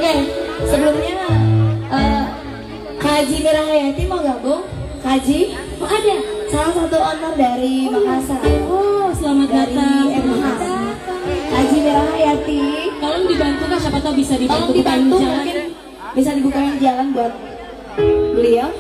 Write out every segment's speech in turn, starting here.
Oke, sebelumnya Kak Haji Mira Hayati mau gabung? Kak Haji? Oh ada, salah satu owner dari Makassar. Oh, selamat datang. MH. Haji Mira Hayati. Tolong dibantu Kak, siapa tahu bisa dibantu. Tolong dibantu, mungkin bisa dibukain jalan buat beliau.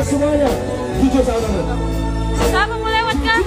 Semuanya, DJ Salman. Siapa mau lewat kan?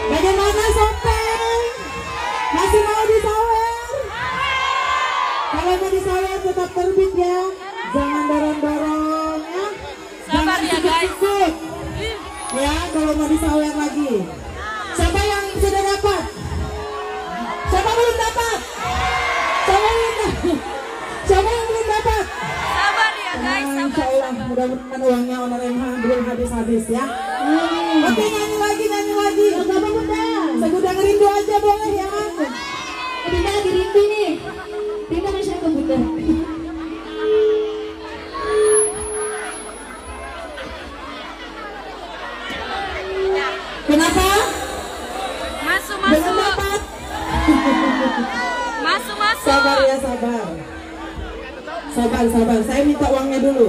Bagaimana Sopeng? Masih mau disawer? Kalau mau disawer tetap terbit ya. Jangan dorong-dorong ya. Sabar ya, guys. Sikut. Ya, kalau mau disawer lagi. Siapa yang sudah dapat? Siapa belum dapat? Siapa belum dapat? Siapa yang belum dapat? Sabar ya guys, Insya sabar. Allah mudah-mudahan uangnya Honor MH belum habis-habis ya. Oke, nyanyi lagi. Gak apa Bunda. Segudang rindu aja boleh ya. Dinda lagi rindu nih. Dinda kan saya komputer. Kenapa? Masuk, Belum masuk. dapat. Masuk, masuk. Sabar ya, sabar. Sabar. Saya minta uangnya dulu.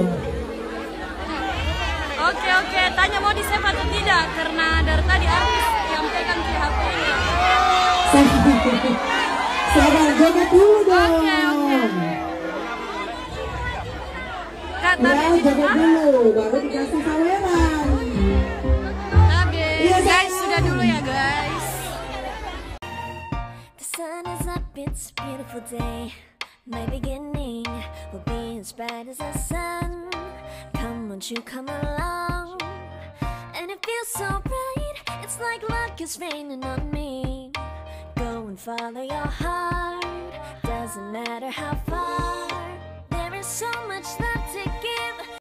Oke, tanya mau di save atau tidak? Karena dari tadi artis yang pegang di HP-nya. Sabar, joget dulu dong. Oke. Kak, Ya, tapi joget dulu, baru dikasih saweran. Iya, guys, sudah dulu ya guys. The sun is up, it's a beautiful day. My beginning will be as bright as the sun. Come, won't you come along? And it feels so bright, it's like luck is raining on me. Go and follow your heart, doesn't matter how far.